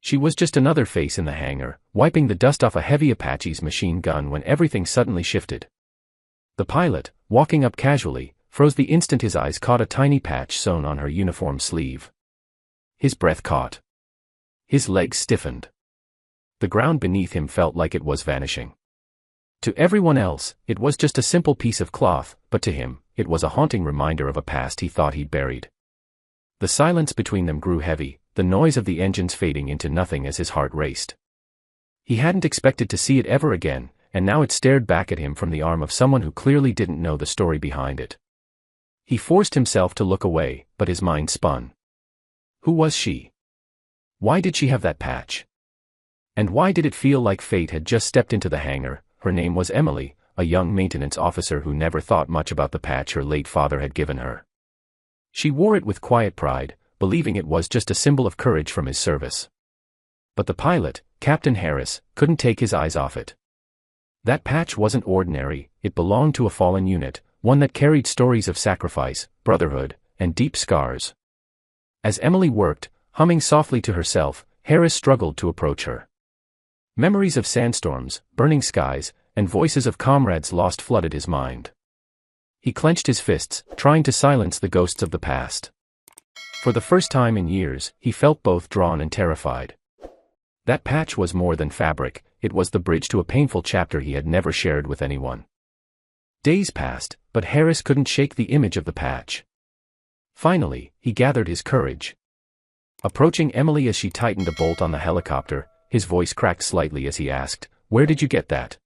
She was just another face in the hangar, wiping the dust off a heavy Apache's machine gun when everything suddenly shifted. The pilot, walking up casually, froze the instant his eyes caught a tiny patch sewn on her uniform sleeve. His breath caught. His legs stiffened. The ground beneath him felt like it was vanishing. To everyone else, it was just a simple piece of cloth, but to him, it was a haunting reminder of a past he thought he'd buried. The silence between them grew heavy, the noise of the engines fading into nothing as his heart raced. He hadn't expected to see it ever again, and now it stared back at him from the arm of someone who clearly didn't know the story behind it. He forced himself to look away, but his mind spun. Who was she? Why did she have that patch? And why did it feel like fate had just stepped into the hangar? Her name was Emily, a young maintenance officer who never thought much about the patch her late father had given her. She wore it with quiet pride, believing it was just a symbol of courage from his service. But the pilot, Captain Harris, couldn't take his eyes off it. That patch wasn't ordinary, it belonged to a fallen unit, one that carried stories of sacrifice, brotherhood, and deep scars. As Emily worked, humming softly to herself, Harris struggled to approach her. Memories of sandstorms, burning skies, and voices of comrades lost flooded his mind. He clenched his fists, trying to silence the ghosts of the past. For the first time in years, he felt both drawn and terrified. That patch was more than fabric, it was the bridge to a painful chapter he had never shared with anyone. Days passed, but Harris couldn't shake the image of the patch. Finally, he gathered his courage. Approaching Emily as she tightened a bolt on the helicopter, his voice cracked slightly as he asked, "Where did you get that?"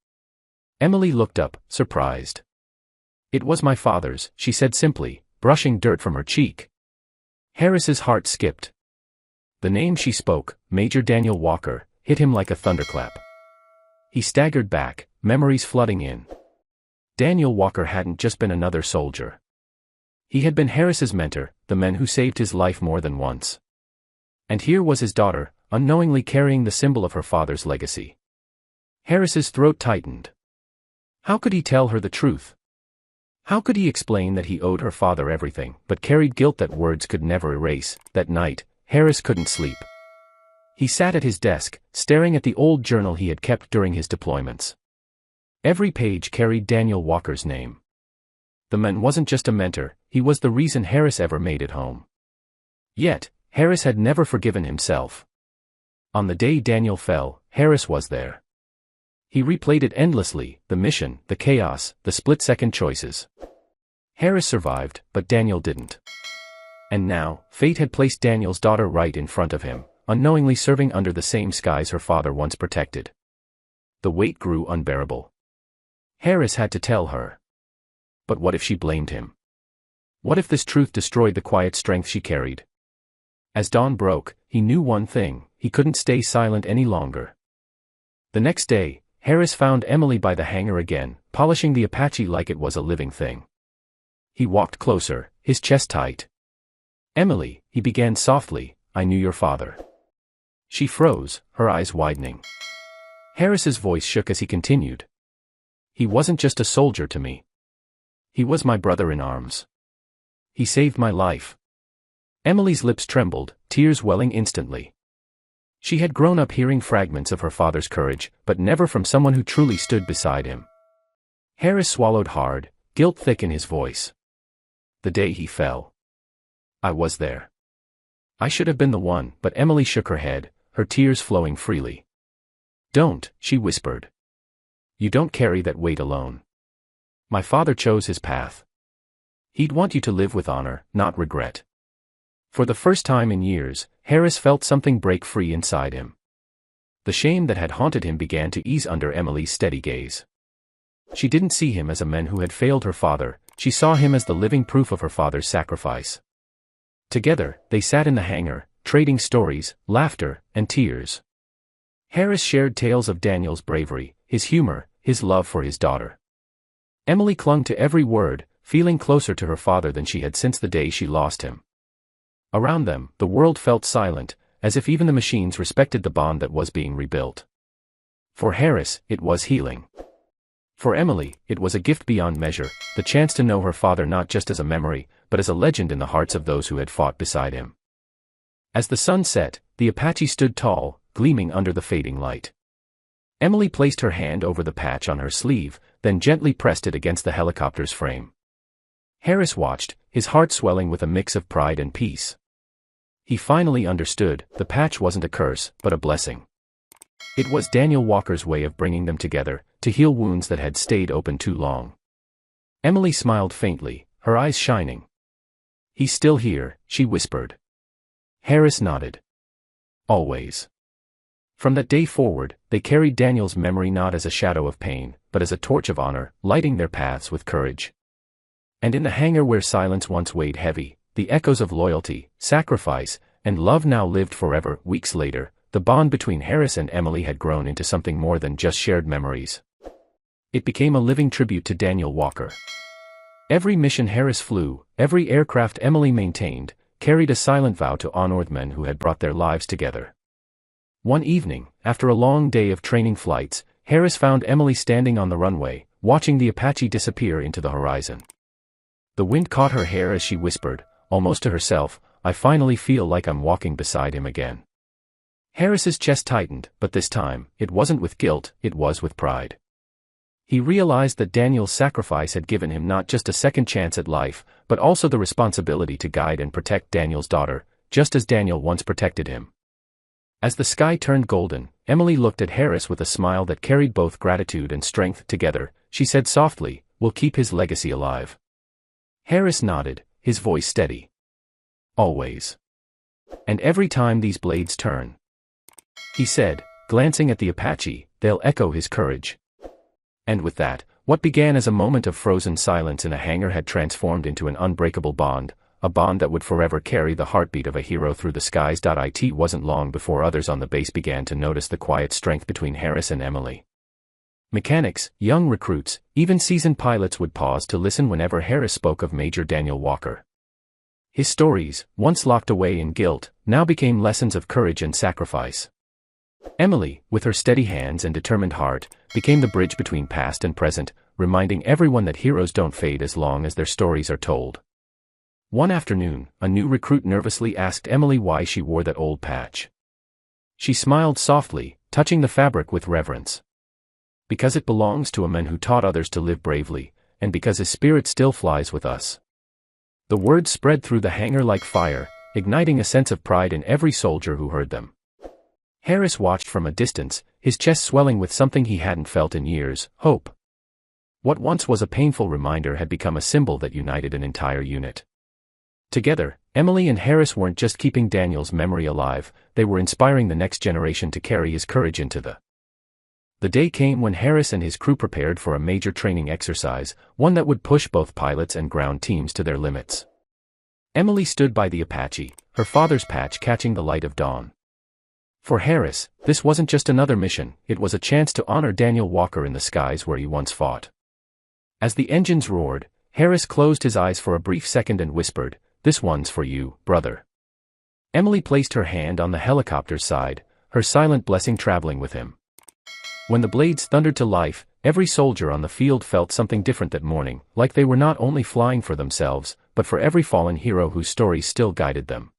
Emily looked up, surprised. "It was my father's," she said simply, brushing dirt from her cheek. Harris's heart skipped. The name she spoke, Major Daniel Walker, hit him like a thunderclap. He staggered back, memories flooding in. Daniel Walker hadn't just been another soldier. He had been Harris's mentor, the man who saved his life more than once. And here was his daughter, unknowingly carrying the symbol of her father's legacy. Harris's throat tightened. How could he tell her the truth? How could he explain that he owed her father everything, but carried guilt that words could never erase? That night, Harris couldn't sleep. He sat at his desk, staring at the old journal he had kept during his deployments. Every page carried Daniel Walker's name. The man wasn't just a mentor, he was the reason Harris ever made it home. Yet, Harris had never forgiven himself. On the day Daniel fell, Harris was there. He replayed it endlessly, the mission, the chaos, the split-second choices. Harris survived, but Daniel didn't. And now, fate had placed Daniel's daughter right in front of him, unknowingly serving under the same skies her father once protected. The weight grew unbearable. Harris had to tell her. But what if she blamed him? What if this truth destroyed the quiet strength she carried? As dawn broke, he knew one thing: he couldn't stay silent any longer. The next day, Harris found Emily by the hangar again, polishing the Apache like it was a living thing. He walked closer, his chest tight. "Emily," he began softly, "I knew your father." She froze, her eyes widening. Harris's voice shook as he continued. "He wasn't just a soldier to me. He was my brother in arms. He saved my life." Emily's lips trembled, tears welling instantly. She had grown up hearing fragments of her father's courage, but never from someone who truly stood beside him. Harris swallowed hard, guilt thick in his voice. "The day he fell. I was there. I should have been the one," but Emily shook her head, her tears flowing freely. "Don't," she whispered. "You don't carry that weight alone. My father chose his path. He'd want you to live with honor, not regret." For the first time in years, Harris felt something break free inside him. The shame that had haunted him began to ease under Emily's steady gaze. She didn't see him as a man who had failed her father, she saw him as the living proof of her father's sacrifice. Together, they sat in the hangar, trading stories, laughter, and tears. Harris shared tales of Daniel's bravery, his humor, his love for his daughter. Emily clung to every word, feeling closer to her father than she had since the day she lost him. Around them, the world felt silent, as if even the machines respected the bond that was being rebuilt. For Harris, it was healing. For Emily, it was a gift beyond measure, the chance to know her father not just as a memory, but as a legend in the hearts of those who had fought beside him. As the sun set, the Apache stood tall, gleaming under the fading light. Emily placed her hand over the patch on her sleeve, then gently pressed it against the helicopter's frame. Harris watched, his heart swelling with a mix of pride and peace. He finally understood, the patch wasn't a curse, but a blessing. It was Daniel Walker's way of bringing them together, to heal wounds that had stayed open too long. Emily smiled faintly, her eyes shining. "He's still here," she whispered. Harris nodded. "Always." From that day forward, they carried Daniel's memory not as a shadow of pain, but as a torch of honor, lighting their paths with courage. And in the hangar where silence once weighed heavy, the echoes of loyalty, sacrifice, and love now lived forever. Weeks later, the bond between Harris and Emily had grown into something more than just shared memories. It became a living tribute to Daniel Walker. Every mission Harris flew, every aircraft Emily maintained, carried a silent vow to honor the men who had brought their lives together. One evening, after a long day of training flights, Harris found Emily standing on the runway, watching the Apache disappear into the horizon. The wind caught her hair as she whispered, almost to herself, "I finally feel like I'm walking beside him again." Harris's chest tightened, but this time, it wasn't with guilt, it was with pride. He realized that Daniel's sacrifice had given him not just a second chance at life, but also the responsibility to guide and protect Daniel's daughter, just as Daniel once protected him. As the sky turned golden, Emily looked at Harris with a smile that carried both gratitude and strength together. She said softly, "We'll keep his legacy alive." Harris nodded, his voice steady. "Always. And every time these blades turn," he said, glancing at the Apache, "they'll echo his courage." And with that, what began as a moment of frozen silence in a hangar had transformed into an unbreakable bond, a bond that would forever carry the heartbeat of a hero through the skies. It wasn't long before others on the base began to notice the quiet strength between Harris and Emily. Mechanics, young recruits, even seasoned pilots would pause to listen whenever Harris spoke of Major Daniel Walker. His stories, once locked away in guilt, now became lessons of courage and sacrifice. Emily, with her steady hands and determined heart, became the bridge between past and present, reminding everyone that heroes don't fade as long as their stories are told. One afternoon, a new recruit nervously asked Emily why she wore that old patch. She smiled softly, touching the fabric with reverence. "Because it belongs to a man who taught others to live bravely, and because his spirit still flies with us." The words spread through the hangar like fire, igniting a sense of pride in every soldier who heard them. Harris watched from a distance, his chest swelling with something he hadn't felt in years, hope. What once was a painful reminder had become a symbol that united an entire unit. Together, Emily and Harris weren't just keeping Daniel's memory alive, they were inspiring the next generation to carry his courage into the day came when Harris and his crew prepared for a major training exercise, one that would push both pilots and ground teams to their limits. Emily stood by the Apache, her father's patch catching the light of dawn. For Harris, this wasn't just another mission, it was a chance to honor Daniel Walker in the skies where he once fought. As the engines roared, Harris closed his eyes for a brief second and whispered, "This one's for you, brother." Emily placed her hand on the helicopter's side, her silent blessing traveling with him. When the blades thundered to life, every soldier on the field felt something different that morning, like they were not only flying for themselves, but for every fallen hero whose stories still guided them.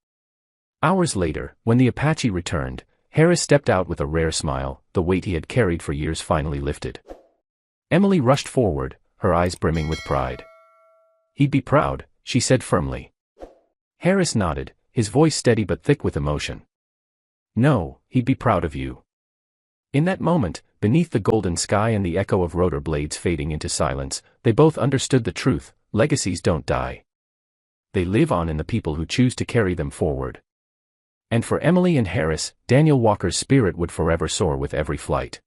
Hours later, when the Apache returned, Harris stepped out with a rare smile, the weight he had carried for years finally lifted. Emily rushed forward, her eyes brimming with pride. "He'd be proud," she said firmly. Harris nodded, his voice steady but thick with emotion. "No, he'd be proud of you." In that moment, beneath the golden sky and the echo of rotor blades fading into silence, they both understood the truth: legacies don't die. They live on in the people who choose to carry them forward. And for Emily and Harris, Daniel Walker's spirit would forever soar with every flight.